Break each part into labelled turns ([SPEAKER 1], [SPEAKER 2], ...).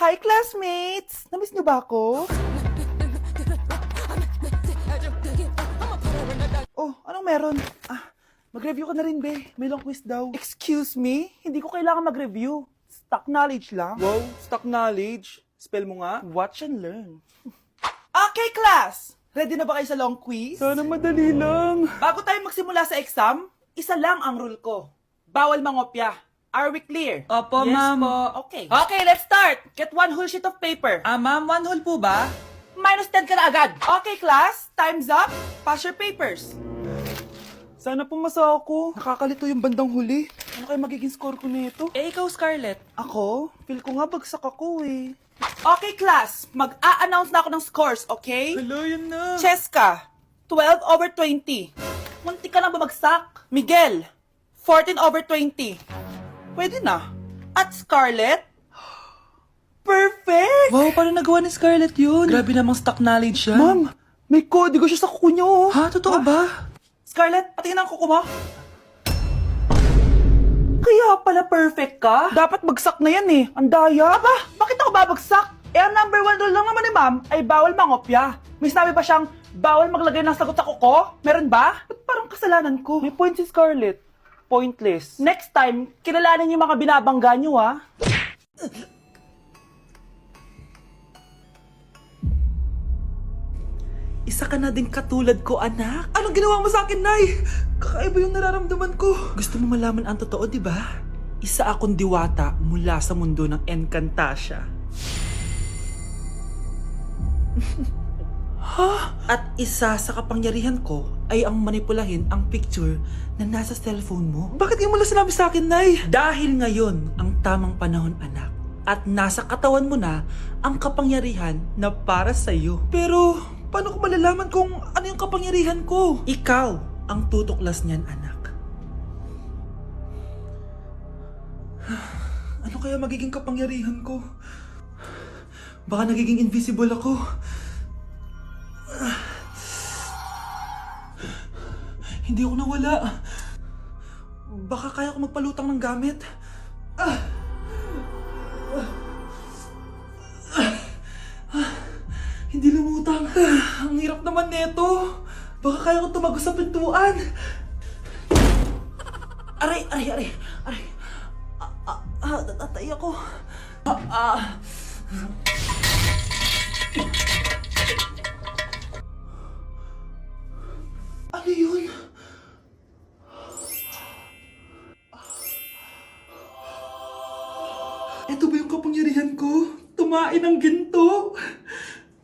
[SPEAKER 1] Hi, classmates! Namiss niyo ba ako? Oh, anong meron? Mag-review ka na rin, be. May long quiz daw. Excuse me? Hindi ko kailangan mag-review. Stock knowledge lang. Wow, stock knowledge. Spell mo nga. Watch and learn. Okay, class! Ready na ba kayo sa long quiz? Sana madali lang. Bago tayo magsimula sa exam, isa lang ang rule ko. Bawal mangopya. Are we clear?
[SPEAKER 2] Opo,
[SPEAKER 1] Yes
[SPEAKER 2] ma'am.
[SPEAKER 1] po. Okay. Okay, let's start. Get one whole sheet of paper.
[SPEAKER 2] Ma'am, 1 whole po ba?
[SPEAKER 1] Minus 10 ka na agad. Okay, class. Time's up. Pass your papers. Sana pumasa ako. Nakakalito yung bandang huli. Ano kaya magiging score ko nito?
[SPEAKER 2] Ikaw, Scarlett.
[SPEAKER 1] Ako? Feel ko nga bagsak ako eh. Okay, class. Mag-a-announce na ako ng scores, okay?
[SPEAKER 2] Hello, yun na.
[SPEAKER 1] Cheska, 12/20. Munti ka lang bumagsak. Miguel, 14/20. Pwede na. At Scarlett, perfect!
[SPEAKER 2] Wow, paano nagawa ni Scarlett yun? Grabe namang stock knowledge yan.
[SPEAKER 1] Ma'am, may kodigo siya sa kuko niyo. Oh.
[SPEAKER 2] Ha? Totoo ba?
[SPEAKER 1] Scarlett, patingin ang kuko mo. Kaya pala perfect ka? Dapat bagsak na yan eh. Ang daya. Aba, bakit ako babagsak? Ang number 1 rule lang naman ni ma'am ay bawal mangopya. May sinabi ba siyang bawal maglagay ng sagot sa kuko? Meron ba? Ba't parang kasalanan ko? May point si Scarlett. Pointless. Next time, kilalanin yung mga binabangga niyo ah.
[SPEAKER 2] Isa ka na din katulad ko, anak. Anong ginawa mo sa akin, Nay? Kakaiba yung nararamdaman ko. Gusto mo malaman ang totoo, di ba? Isa akong diwata mula sa mundo ng Encantasia. At isa sa kapangyarihan ko ay ang manipulahin ang picture na nasa cellphone mo. Bakit yung mula sinabi sa akin, Nay? Dahil ngayon ang tamang panahon, anak. At nasa katawan mo na ang kapangyarihan na para sa'yo. Pero paano ko malalaman kung ano yung kapangyarihan ko? Ikaw ang tutuklas niyan, anak. Ano kaya magiging kapangyarihan ko? Baka nagiging invisible ako. Hindi ako nawala. Baka kaya ko magpalutang ng gamit. Hindi lumutang. Ang hirap naman neto. Baka kaya ko tumagos sa pintuan. Aray, aray, aray. Aray. Natatay ako. Ano yun? Ito ba yung kapangyarihan ko? Tumain ng ginto?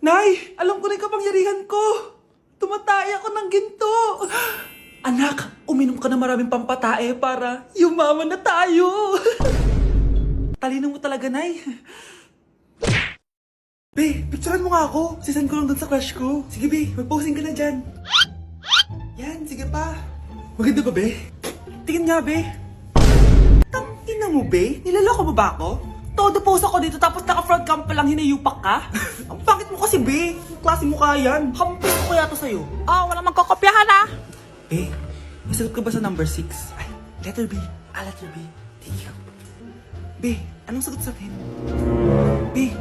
[SPEAKER 2] Nay, alam ko na yung kapangyarihan ko. Tumatay ako ng ginto. Anak, uminom ka na maraming pampatae para yumaman na tayo. Talino mo talaga, Nay. Be, picturean mo nga ako. Sisend ko lang dun sa crush ko. Sige, Be, mag-posing ka na dyan. Yan, sige pa. Maganda ba, Be? Tingin nga, Be. Tangina mo, Be? Nilaloko mo ba ako? Todo post ako dito tapos naka-front cam pa lang hinayupak ka? Ang pangit mo kasi, Be. Ang klase mo kaya yan. Hampis ko kaya to sa'yo.
[SPEAKER 1] Walang magkokopyahan ah.
[SPEAKER 2] Be, may sagot ka ba sa number 6? Ay, letter B. Letter B. Thank you. Be, anong sagot sa atin? Be,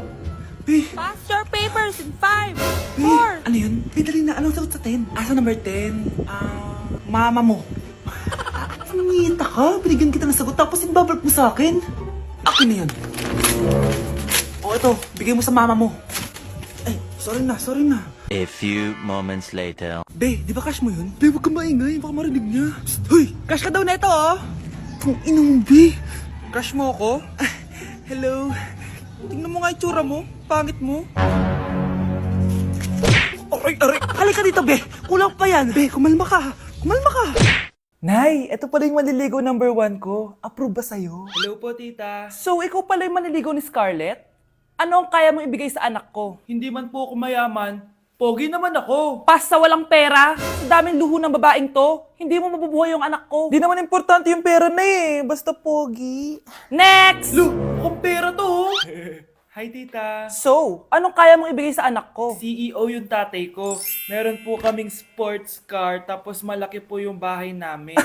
[SPEAKER 2] Be,
[SPEAKER 3] Pass your papers in 5,
[SPEAKER 2] Be,
[SPEAKER 3] 4.
[SPEAKER 2] ano yun? Be, dali na, anong sagot sa 10? Sa number 10? Mama mo. Nangita ka? Binigyan kita ng sagot tapos inbabalik mo sa akin? Akin na yun. O ito, bigay mo sa mama mo. Ay, sorry na.
[SPEAKER 4] A few moments later.
[SPEAKER 2] Be, di ba cash mo yun? Be, huwag ka maingay, baka marinig niya. Psst, hoy!
[SPEAKER 1] Cash ka daw neto oh.
[SPEAKER 2] Kung inong, Be.
[SPEAKER 1] Crush mo ako?
[SPEAKER 2] Hello. Tingnan mo nga itsura mo. Pangit mo.
[SPEAKER 1] Aray, aray. Halika dito, Be. Kulang pa yan.
[SPEAKER 2] Be, kumalma ka. Kumalma ka.
[SPEAKER 1] Nay, ito pala yung manliligaw number 1 ko. Approve ba sa'yo?
[SPEAKER 2] Hello po, tita.
[SPEAKER 1] So, ikaw pala yung manliligaw ni Scarlett? Ano ang kaya mong ibigay sa anak ko?
[SPEAKER 2] Hindi man po ako mayaman. Pogi naman ako.
[SPEAKER 1] Pas sa walang pera? Sa daming luho ng babaeng to? Hindi mo mabubuhay yung anak ko. Di naman importante yung pera na eh. Basta pogi. Next!
[SPEAKER 2] Lo, mukhang pera to, oh. Hi, tita.
[SPEAKER 1] So, anong kaya mong ibigay sa anak ko?
[SPEAKER 2] CEO yung tatay ko. Meron po kaming sports car, tapos malaki po yung bahay namin.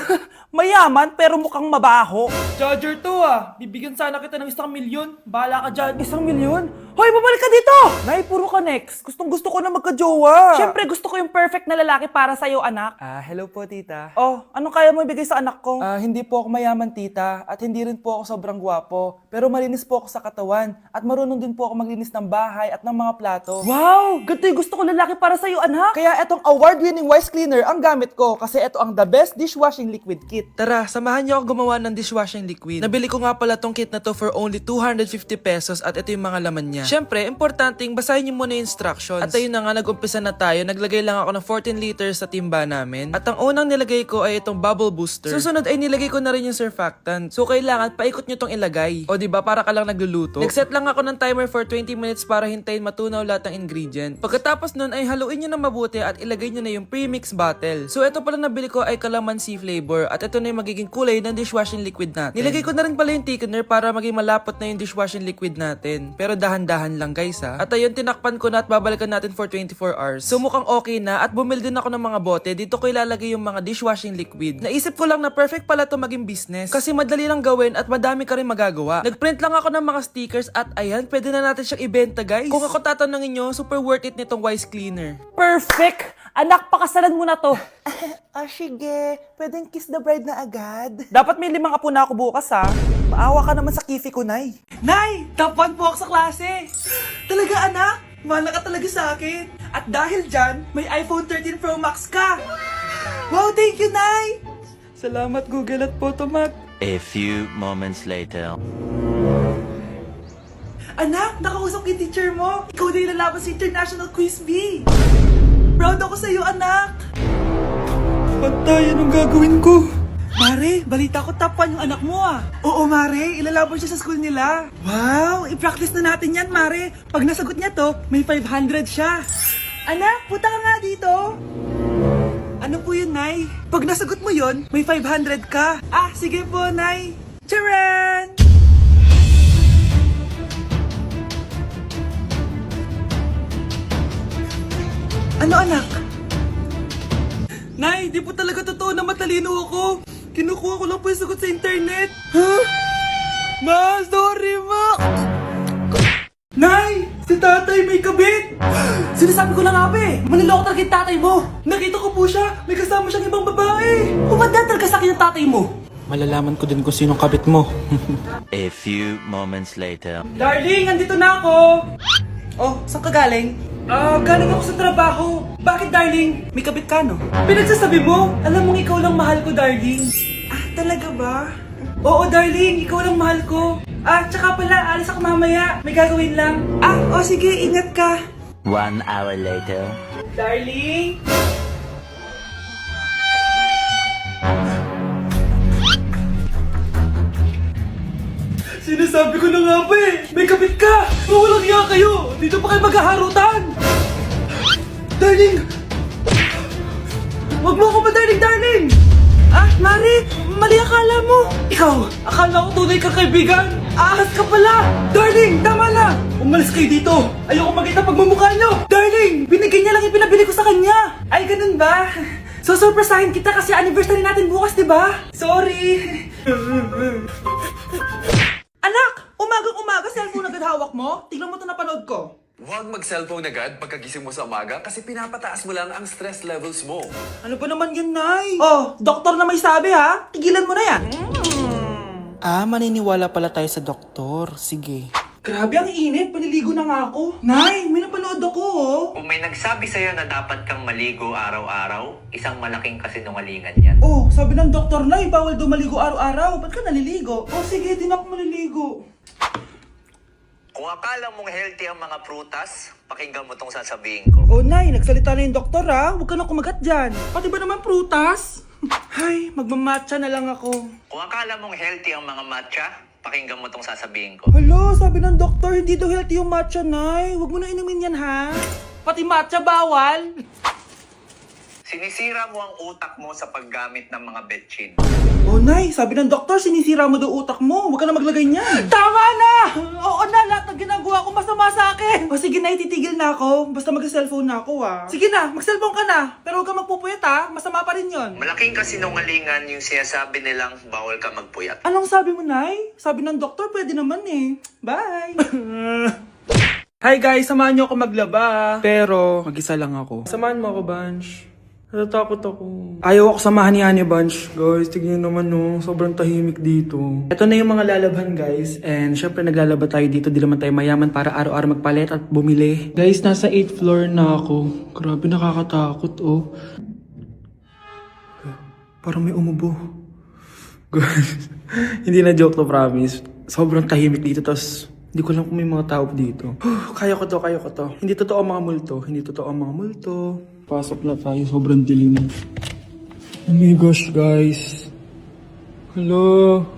[SPEAKER 1] Mayaman pero mukhang mabaho.
[SPEAKER 2] Charger to ah. Bibigyan sana kita ng 1 milyon. Bahala ka dyan.
[SPEAKER 1] 1 milyon?
[SPEAKER 2] Hoy, babalik ka dito!
[SPEAKER 1] Nay, puro ka next. Gustong-gusto ko na magka-jowa.
[SPEAKER 2] Siyempre, gusto ko yung perfect na lalaki para sa'yo, anak.
[SPEAKER 1] Hello po, tita.
[SPEAKER 2] Oh, anong kaya mo ibigay sa anak ko?
[SPEAKER 1] Hindi po ako mayaman, tita. At hindi rin po ako sobrang gwapo. Pero malinis po ako sa katawan. At marunong din po ako maglinis ng bahay at ng mga plato.
[SPEAKER 2] Wow! Ganito yung gusto ko lalaki para sa'yo, anak.
[SPEAKER 1] Kaya etong award-winning Wise Cleaner ang gamit ko kasi ito ang the best dishwashing liquid kit.
[SPEAKER 2] Tara, samahan niyo ako gumawa ng dishwashing liquid. Nabili ko nga pala tong kit na to for only 250 pesos at ito yung mga laman niya. Siyempre, importanteng basahin niyo muna yung instructions. At ayun na nga, nag-umpisa na tayo. Naglagay lang ako ng 14 liters sa timba namin. At ang unang nilagay ko ay itong bubble booster. Susunod ay nilagay ko na rin yung surfactant. So kailangan paikot niyo tong ilagay. O diba, para ka lang nagluluto. Nag-set lang ako ng timer for 20 minutes para hintayin matunaw lahat ng ingredient. Pagkatapos nun ay haluin niyo na mabuti at ilagay niyo na yung premix bottle. So ito pala nabili ko ay calamansi flavor at ito na yung magiging kulay ng dishwashing liquid natin. Nilagay ko na rin pala yung thickener para maging malapot na yung dishwashing liquid natin. Pero dahan-dahan lang guys ha. At ayun, tinakpan ko na at babalikan natin for 24 hours. So mukhang okay na at bumili din ako ng mga bote. Dito ko ilalagay yung mga dishwashing liquid. Naisip ko lang na perfect pala to maging business. Kasi madali lang gawin at madami ka rin magagawa. Nagprint lang ako ng mga stickers at ayan, pwede na natin siyang ibenta guys. Kung ako tatanungin nyo, super worth it nitong Wise Cleaner.
[SPEAKER 3] Perfect! Anak, pakasalan mo na to.
[SPEAKER 1] Sige. Pwedeng kiss the bride na agad.
[SPEAKER 2] Dapat may 5 apo na ako bukas ha.
[SPEAKER 1] Maawa ka naman sa kifi ko, Nay.
[SPEAKER 2] Nay! Top 1 po ako sa klase! Talaga anak? Mahal ka talaga sa akin. At dahil dyan, may iPhone 13 Pro Max ka! Wow, thank you, Nay! Salamat Google at Photomac.
[SPEAKER 4] A few moments later.
[SPEAKER 2] Anak, nakausap ko yung teacher mo. Ikaw na yung lalaban sa International Quiz Bee. Proud ako sa'yo, anak. Patay, anong gagawin ko? Mare, balita ko top 1 yung anak mo ah. Oo, Mare, ilalaban siya sa school nila. Wow, i-practice na natin yan, Mare. Pag nasagot niya to, may 500 siya. Anak, punta ka nga dito. Ano po yun, Nay? Pag nasagot mo yun, may 500 ka. Ah, sige po, Nay. Charan! Ano anak? Nay, di po talaga totoo na matalino ako. Kinukuha ko lang po yung sagot sa internet. Huh? Ma, sorry ma! Nay! Si tatay may kabit! Sinasabi ko na nga ba eh! Maniloko talaga yung tatay mo! Nakita ko po siya! May kasama siyang ibang babae! Umanda talaga sa akin yung tatay mo!
[SPEAKER 1] Malalaman ko din kung sinong kabit mo.
[SPEAKER 4] A few moments later.
[SPEAKER 2] Darling, andito na ako! Oh, saan ka galing? Galing ako sa trabaho. Bakit, darling? May kabit ka, no? Pinagsasabi mo? Alam mong ikaw lang mahal ko, darling. Ah, talaga ba? Oo, darling. Ikaw lang mahal ko. Ah, tsaka pala, alis ako mamaya. May gagawin lang. Ah, oh sige, ingat ka.
[SPEAKER 4] 1 hour later.
[SPEAKER 2] Darling? Sinasabi ko na nga ba eh! May kabit ka! Mawalang iya kayo! Dito pa kayo maghaharutan! Darling! Huwag mo ako ba, darling! Ah, Mari! Mali akala mo! Ikaw! Akala ko tunay kang kaibigan! Ahas ka pala! Darling! Tama na! Umalis kayo dito! Ayoko makita pagmumukha nyo! Darling! Binigay niya lang yung pinabili ko sa kanya! Ay, ganun ba? So, surpresahin kita kasi anniversary natin bukas, diba? Sorry! Anak! Umagang-umaga, cellphone agad hawak mo? Tignan mo ito napanood ko.
[SPEAKER 5] Huwag mag-cellphone agad pagkagising mo sa umaga kasi pinapataas mo lang ang stress levels mo.
[SPEAKER 2] Ano ba naman yan, Nay? Oh, doktor na may sabi ha? Tigilan mo na yan.
[SPEAKER 1] Maniniwala pala tayo sa doktor. Sige.
[SPEAKER 2] Grabe, ang init. Paliligo na nga ako. Nay, may napanood ako oh.
[SPEAKER 6] Kung may nagsabi sa'yo na dapat kang maligo araw-araw, isang malaking kasinungalingan yan.
[SPEAKER 2] Oh, sabi ng doktor, Nay, bawal daw maligo araw-araw. Ba't ka naliligo? Oh, sige, di na ako maliligo.
[SPEAKER 6] Kung akala mong healthy ang mga prutas, pakinggan mo tong sasabihin ko.
[SPEAKER 2] Oh, Nay, nagsalita na yung doktor ha. Huwag ka na kumagat dyan. Pati ba naman prutas? Ay, magmamatcha na lang ako.
[SPEAKER 6] Kung akala mong healthy ang mga matcha, pakinggan mo tong sasabihin ko.
[SPEAKER 2] Hala, sabi ng doktor, hindi daw healthy yung matcha, Nay. Huwag mo na inumin yan, ha? Pati matcha bawal?
[SPEAKER 6] Sinisira mo ang utak mo sa paggamit ng mga betchin.
[SPEAKER 2] Oh, Nay, sabi ng doktor, sinisira mo daw utak mo. Huwag ka na maglagay niyan. Tama na! Oo na, lahat ng ginagawa ko masama sa akin. O sige na, titigil na ako. Basta mag-cellphone na ako, ha. Sige na, mag-cellphone ka na. Pero huwag ka magpupuyat, ha. Masama pa rin yon.
[SPEAKER 6] Malaking kasinungalingan yung sinasabi nilang bawal ka magpuyat.
[SPEAKER 2] Anong sabi mo, Nay? Sabi ng doktor, pwede naman eh. Bye! Hi guys, samahan niyo ako maglaba. Pero, mag-isa lang ako. Samahan mo ako, Bunch. Natatakot ako. Ayaw ako samahan ni Ane, Bunch. Guys, tignan naman no. Sobrang tahimik dito. Ito na yung mga lalabhan, guys. And syempre, naglalaba tayo dito. Di naman tayo mayaman para araw-araw magpalit at bumili. Guys, nasa 8th floor na ako. Grabe, nakakatakot, oh. Parang may umubo. Guys, hindi na joke to, promise. Sobrang tahimik dito, tas hindi ko alam kung may mga tao dito. Kaya ko to. Hindi totoo ang mga multo. Pasok na tayo, sobrang dilim. Oh my gosh, guys. Hello.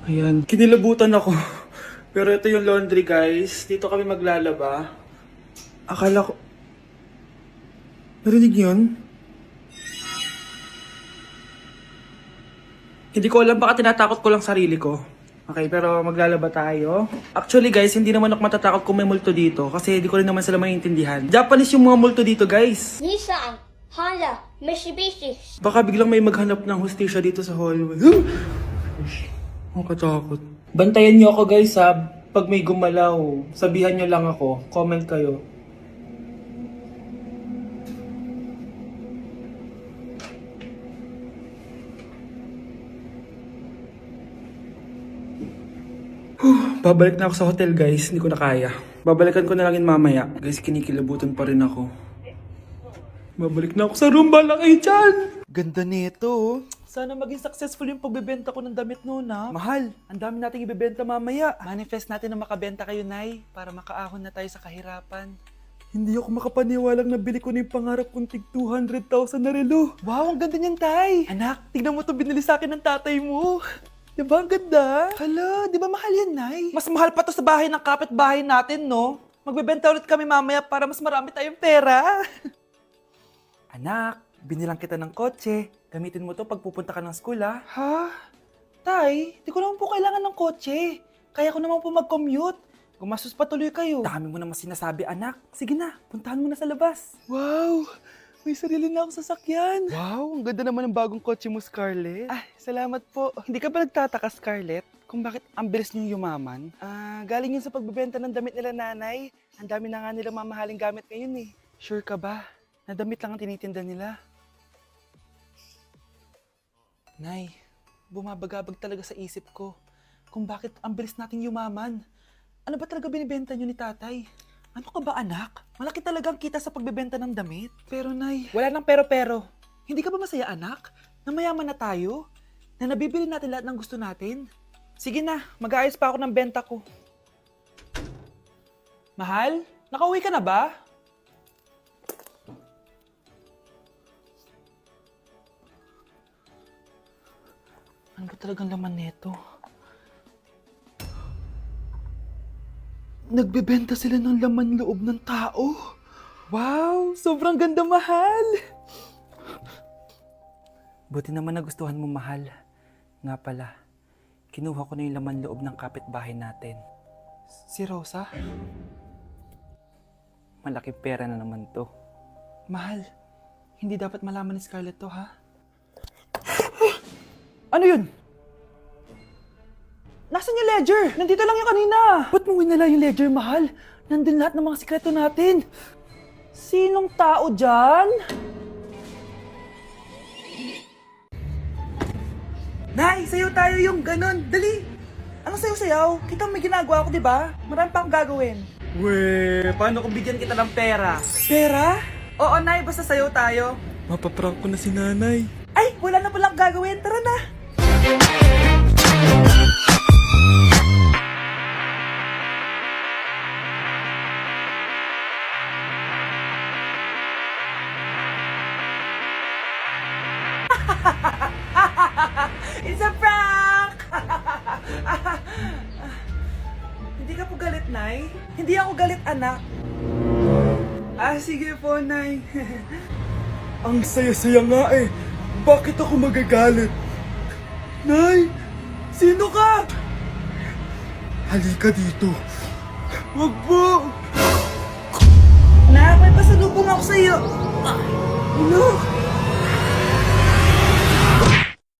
[SPEAKER 2] Ayan, kinilabutan ako. Pero ito yung laundry, guys. Dito kami maglalaba. Akala ko... Narinig yun? Hindi ko alam, baka tinatakot ko lang sarili ko. Okay, pero maglalaba tayo. Actually guys, hindi naman ako matatakot kung may multo dito kasi hindi ko rin naman sila maintindihan. Japanese yung mga multo dito, guys.
[SPEAKER 7] Nissan, Honda, Mitsubishi.
[SPEAKER 2] Baka biglang may maghanap ng hustisya dito sa hallway. Ang katakot. Bantayan niyo ako, guys, ha. Pag may gumalaw, sabihan niyo lang ako. Comment kayo. Babalik na ako sa hotel, guys. Hindi ko na kaya. Babalikan ko na lang yun mamaya. Guys, kinikilabutan pa rin ako. Babalik na ako sa room. Balak kayo dyan!
[SPEAKER 1] Ganda nito. Sana maging successful yung pagbebenta ko ng damit noon, ha? Mahal, ang dami nating ibebenta mamaya. Manifest natin na makabenta kayo, Nay, para makaahon na tayo sa kahirapan. Hindi ako makapaniwalang nabili ko na yung pangarap kong tig 200,000 na relo. Wow, ang ganda niyan, Tay. Anak, tignan mo itong binili sa akin ng tatay mo. Diba ang ganda? Hala, di ba mahal yan, Nay? Mas mahal pa to sa bahay ng kapitbahay natin, no? Magbebenta ulit kami mamaya para mas marami tayong pera. Anak, binilang kita ng kotse. Gamitin mo to pag pupunta ka ng school, ha? Ha? Tay, di ko naman po kailangan ng kotse. Kaya ko naman po mag-commute. Gumastos pa tuloy kayo. Dami mo naman sinasabi, anak. Sige na, puntahan mo na sa labas. Wow! May sarili na akong sasakyan. Wow, ang ganda naman ng bagong kotse mo, Scarlett. Ah, salamat po. Hindi ka ba nagtataka, Scarlett, kung bakit ang bilis niyong yumaman? Galing yun sa pagbebenta ng damit nila, nanay. Ang dami na nga nila mamahaling gamit ngayon eh. Sure ka ba? Na damit lang ang tinitinda nila? Nay, bumabagabag talaga sa isip ko kung bakit ang bilis nating yumaman. Ano ba talaga binibenta niyo ni tatay? Ano ka ba, anak? Malaki talagang kita sa pagbebenta ng damit. Pero, Nay, wala nang pero-pero. Hindi ka ba masaya, anak? Na mayaman na tayo? Na nabibili natin lahat ng gusto natin? Sige na, mag-aayos pa ako ng benta ko. Mahal, nakauwi ka na ba? Ano ba talagang laman nito? Nagbebenta sila ng laman loob ng tao. Wow, sobrang ganda, mahal. Buti naman nagustuhan mo, mahal. Nga pala, kinuha ko na yung laman loob ng kapitbahay natin. Si Rosa? Malaking pera na naman to. Mahal, hindi dapat malaman ni Scarlett to, ha? Ano yun? Nasaan yung ledger? Nandito lang yung kanina. Ba't mo winala yung ledger, mahal? Nandun lahat ng mga sikreto natin. Sinong tao dyan? Nay, sayaw tayo yung ganon. Dali! Anong sayaw-sayaw? Kita may ginagawa ko, di ba? Marami pa akong gagawin.
[SPEAKER 2] Weh, paano kung bigyan kita ng pera?
[SPEAKER 1] Pera? Oo, Nay, basta sayaw tayo.
[SPEAKER 2] Mapaprank ko na si nanay.
[SPEAKER 1] Ay, wala na palang gagawin. Tara na! It's a prank! Hindi ka po galit, Nay? Hindi ako galit, anak. Sige po, Nay.
[SPEAKER 2] Ang saya-saya nga eh. Bakit ako magagalit? Nay, sino ka? Halika dito. Wag po.
[SPEAKER 1] Nak, may pasalubong ako sa'yo. Ano?